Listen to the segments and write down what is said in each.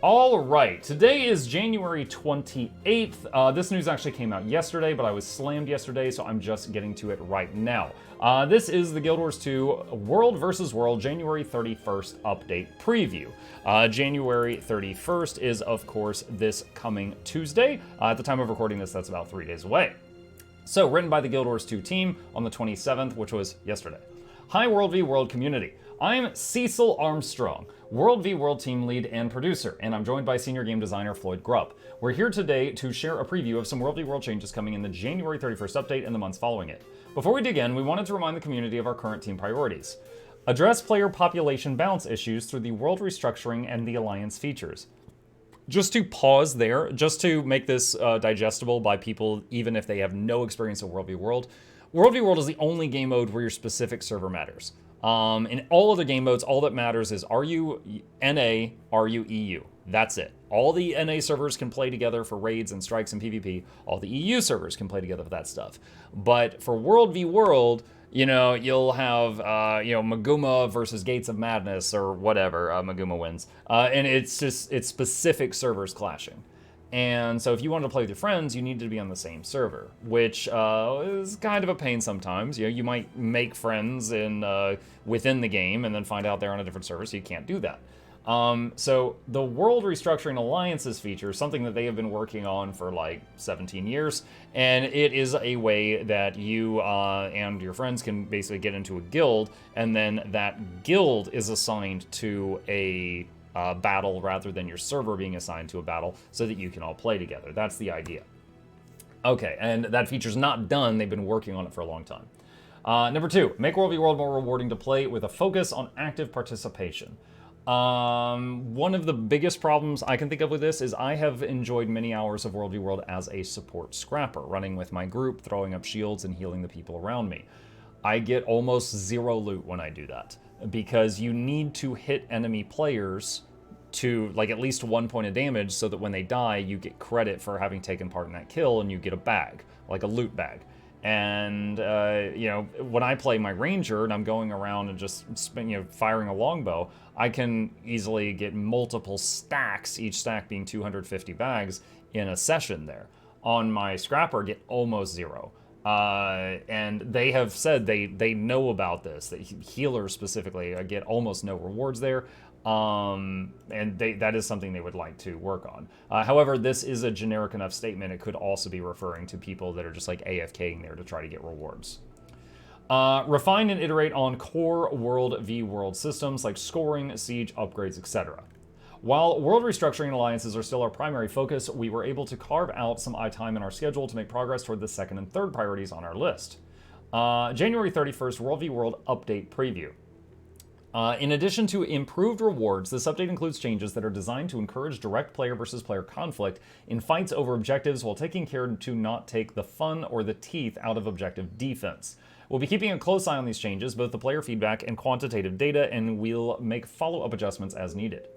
All right, today is January 28th. This news actually came out yesterday, but I was slammed yesterday, so I'm just getting to it right now. This is the Guild Wars 2 World vs. World January 31st update preview. January 31st is, of course, this coming Tuesday. At the time of recording this, that's about 3 days away. So, written by the Guild Wars 2 team on the 27th, which was yesterday. Hi, World v World community. I'm Cecil Armstrong, World v World team lead and producer, and I'm joined by senior game designer Floyd Grubb. We're here today to share a preview of some World v World changes coming in the January 31st update and the months following it. Before we dig in, we wanted to remind the community of our current team priorities. Address player population balance issues through the world restructuring and the alliance features. Just to pause there, just to make this digestible by people even if they have no experience in World v World, World v World is the only game mode where your specific server matters. In all of the game modes, all that matters is are you NA, are you EU? That's it. All the NA servers can play together for raids and strikes and PvP. All the EU servers can play together for that stuff. But for World v World, you know, you'll have, Maguma versus Gates of Madness or whatever. Maguma wins. And it's specific servers clashing. And so if you wanted to play with your friends, you needed to be on the same server, which is kind of a pain sometimes. You know, you might make friends within the game and then find out they're on a different server, so you can't do that. So the World Restructuring Alliances feature is something that they have been working on for like 17 years, and it is a way that you and your friends can basically get into a guild, and then that guild is assigned to a battle rather than your server being assigned to a battle so that you can all play together. That's the idea. Okay, and that feature's not done. They've been working on it for a long time. Number 2, make World v World more rewarding to play with a focus on active participation. One of the biggest problems I can think of with this is I have enjoyed many hours of World v World as a support scrapper, running with my group, throwing up shields, and healing the people around me. I get almost zero loot when I do that, because you need to hit enemy players to like at least 1 point of damage so that when they die, you get credit for having taken part in that kill and you get a bag, like a loot bag. And, when I play my ranger and I'm going around and just firing a longbow, I can easily get multiple stacks, each stack being 250 bags in a session there. On my scrapper, get almost zero. And they have said they know about this, that healers specifically get almost no rewards there. And that is something they would like to work on. However, this is a generic enough statement. It could also be referring to people that are just like AFKing there to try to get rewards. Refine and iterate on core World v World systems like scoring, siege, upgrades, etc. While world restructuring alliances are still our primary focus, we were able to carve out some time in our schedule to make progress toward the second and third priorities on our list. January 31st, World v World update preview. In addition to improved rewards, this update includes changes that are designed to encourage direct player versus player conflict in fights over objectives while taking care to not take the fun or the teeth out of objective defense. We'll be keeping a close eye on these changes, both the player feedback and quantitative data, and we'll make follow-up adjustments as needed.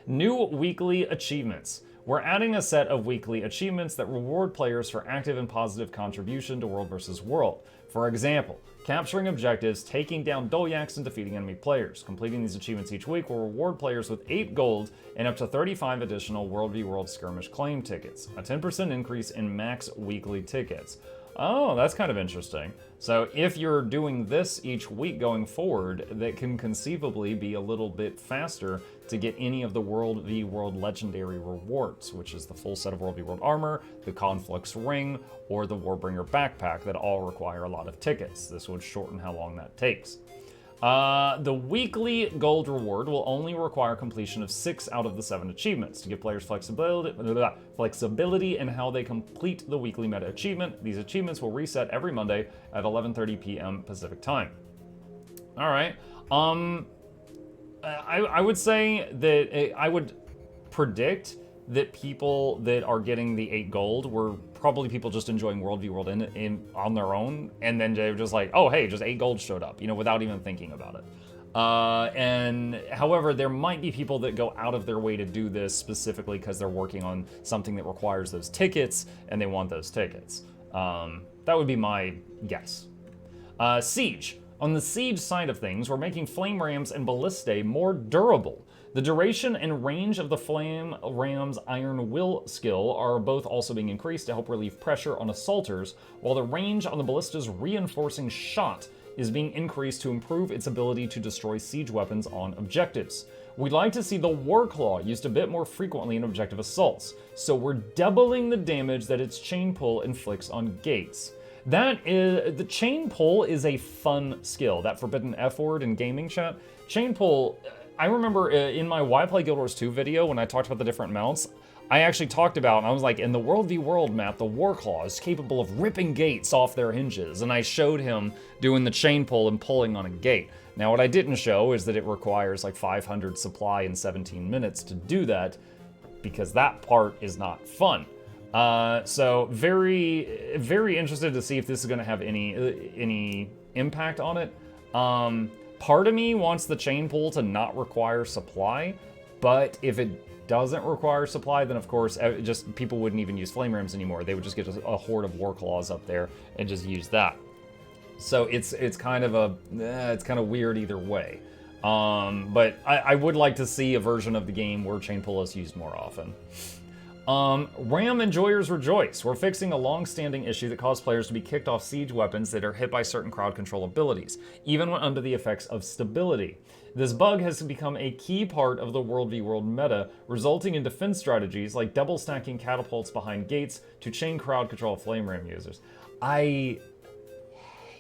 New weekly achievements. We're adding a set of weekly achievements that reward players for active and positive contribution to World vs. World. For example, capturing objectives, taking down Dolyaks, and defeating enemy players. Completing these achievements each week will reward players with 8 gold and up to 35 additional World v World skirmish claim tickets. A 10% increase in max weekly tickets. Oh, that's kind of interesting. So if you're doing this each week going forward, that can conceivably be a little bit faster to get any of the World v World legendary rewards, which is the full set of World v World armor, the Conflict's ring, or the Warbringer backpack that all require a lot of tickets. This would shorten how long that takes. The weekly gold reward will only require completion of 6 out of the 7 achievements to give players flexibility in how they complete the weekly meta achievement. These achievements will reset every Monday at 11:30 p.m. Pacific time. All right. I would say that I would predict that people that are getting the 8 gold were probably people just enjoying World v World on their own, and then they're just like, oh hey, just 8 gold showed up, without even thinking about it. And however, there might be people that go out of their way to do this specifically because they're working on something that requires those tickets, and they want those tickets. That would be my guess. Siege. On the siege side of things, we're making flame rams and ballistae more durable. The duration and range of the Flame Ram's Iron Will skill are both also being increased to help relieve pressure on assaulters, while the range on the Ballista's Reinforcing Shot is being increased to improve its ability to destroy siege weapons on objectives. We'd like to see the Warclaw used a bit more frequently in objective assaults, so we're doubling the damage that its chain pull inflicts on gates. The chain pull is a fun skill, that forbidden F word in gaming chat. Chain pull, I remember in my Why Play Guild Wars 2 video when I talked about the different mounts, I actually talked about, and I was like, in the World v World map, the Warclaw is capable of ripping gates off their hinges, and I showed him doing the chain pull and pulling on a gate. Now, what I didn't show is that it requires like 500 supply in 17 minutes to do that, because that part is not fun. So very, very interested to see if this is going to have any impact on it. Part of me wants the chain pull to not require supply, but if it doesn't require supply, then of course, just people wouldn't even use flame rams anymore. They would just get a horde of Warclaws up there and just use that. So it's kind of weird either way. But I would like to see a version of the game where chain pull is used more often. Ram enjoyers rejoice. We're fixing a long-standing issue that caused players to be kicked off siege weapons that are hit by certain crowd control abilities, even when under the effects of stability. This bug has become a key part of the World v World meta, resulting in defense strategies like double stacking catapults behind gates to chain crowd control flame ram users. I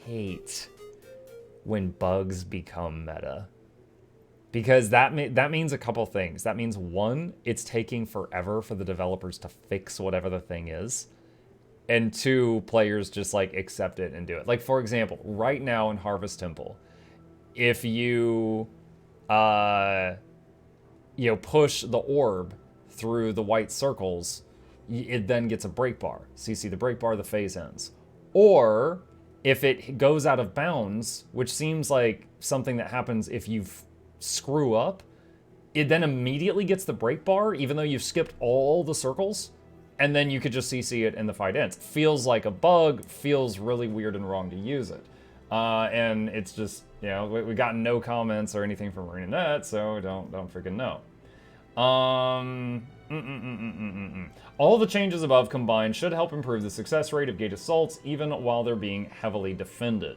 hate when bugs become meta. Because that means a couple things. That means, one, it's taking forever for the developers to fix whatever the thing is. And two, players just like accept it and do it. Like, for example, right now in Harvest Temple, if you push the orb through the white circles, it then gets a break bar. So you see the break bar, the phase ends. Or if it goes out of bounds, which seems like something that happens if you screw up, it then immediately gets the break bar, even though you've skipped all the circles, and then you could just CC it and the fight ends. Feels like a bug, feels really weird and wrong to use it. And it's just, we got no comments or anything from ArenaNet, so don't freaking know. All the changes above combined should help improve the success rate of gate assaults, even while they're being heavily defended.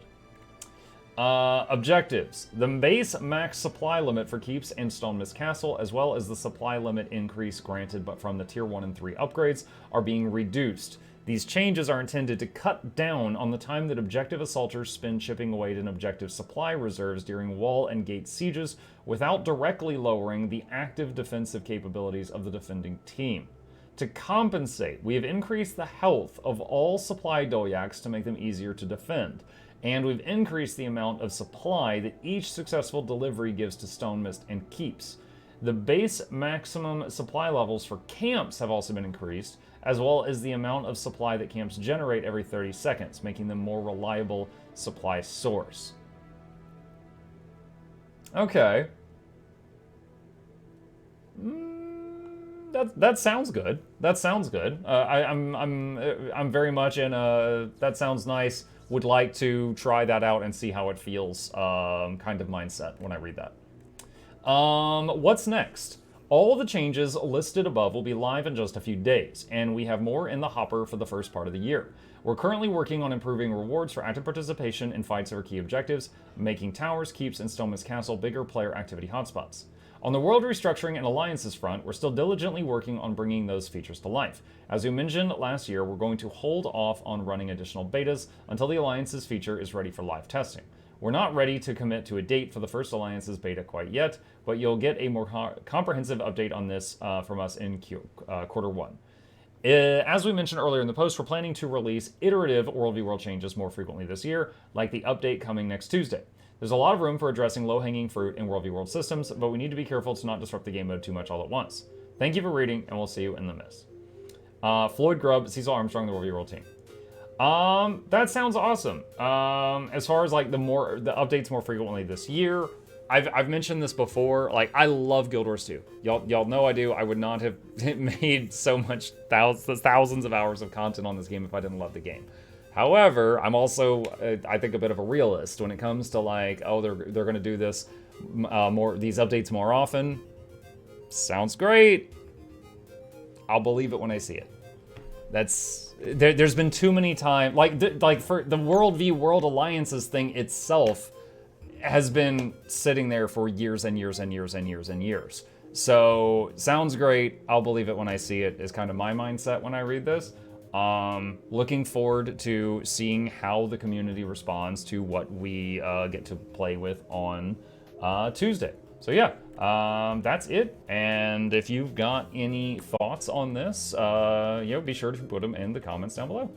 Objectives. The base max supply limit for keeps and Stone Mist Castle, as well as the supply limit increase granted but from the Tier 1 and 3 upgrades, are being reduced. These changes are intended to cut down on the time that objective assaulters spend chipping away at an objective supply reserves during wall and gate sieges, without directly lowering the active defensive capabilities of the defending team. To compensate, we have increased the health of all supply doyaks to make them easier to defend. And we've increased the amount of supply that each successful delivery gives to Stone Mist and keeps. The base maximum supply levels for camps have also been increased, as well as the amount of supply that camps generate every 30 seconds, making them more reliable supply source. Okay. That sounds good. That sounds good. I'm very much in a that sounds nice. Would like to try that out and see how it feels kind of mindset when I read that. What's next? All the changes listed above will be live in just a few days, and we have more in the hopper for the first part of the year. We're currently working on improving rewards for active participation in fights over key objectives, making towers, keeps, and Stone Mist Castle bigger player activity hotspots. On the world restructuring and alliances front, we're still diligently working on bringing those features to life. As we mentioned last year, we're going to hold off on running additional betas until the alliances feature is ready for live testing. We're not ready to commit to a date for the first alliances beta quite yet, but you'll get a more comprehensive update on this from us in quarter one. As we mentioned earlier in the post, we're planning to release iterative World v World changes more frequently this year, like the update coming next Tuesday. There's a lot of room for addressing low-hanging fruit in World v World systems, but we need to be careful to not disrupt the game mode too much all at once. Thank you for reading, and we'll see you in the mist. Floyd Grubb, Cecil Armstrong, the World v World team. That sounds awesome. As far as like the updates more frequently this year, I've mentioned this before. Like, I love Guild Wars 2. Y'all know I do. I would not have made so much thousands of hours of content on this game if I didn't love the game. However, I'm also, I think, a bit of a realist when it comes to like, oh, they're going to do this these updates more often. Sounds great. I'll believe it when I see it. There's been too many times, like for the World Alliances thing itself has been sitting there for years and years and years and years and years. So, sounds great. I'll believe it when I see it is kind of my mindset when I read this. Looking forward to seeing how the community responds to what we get to play with on Tuesday. So yeah, that's it. And if you've got any thoughts on this, be sure to put them in the comments down below.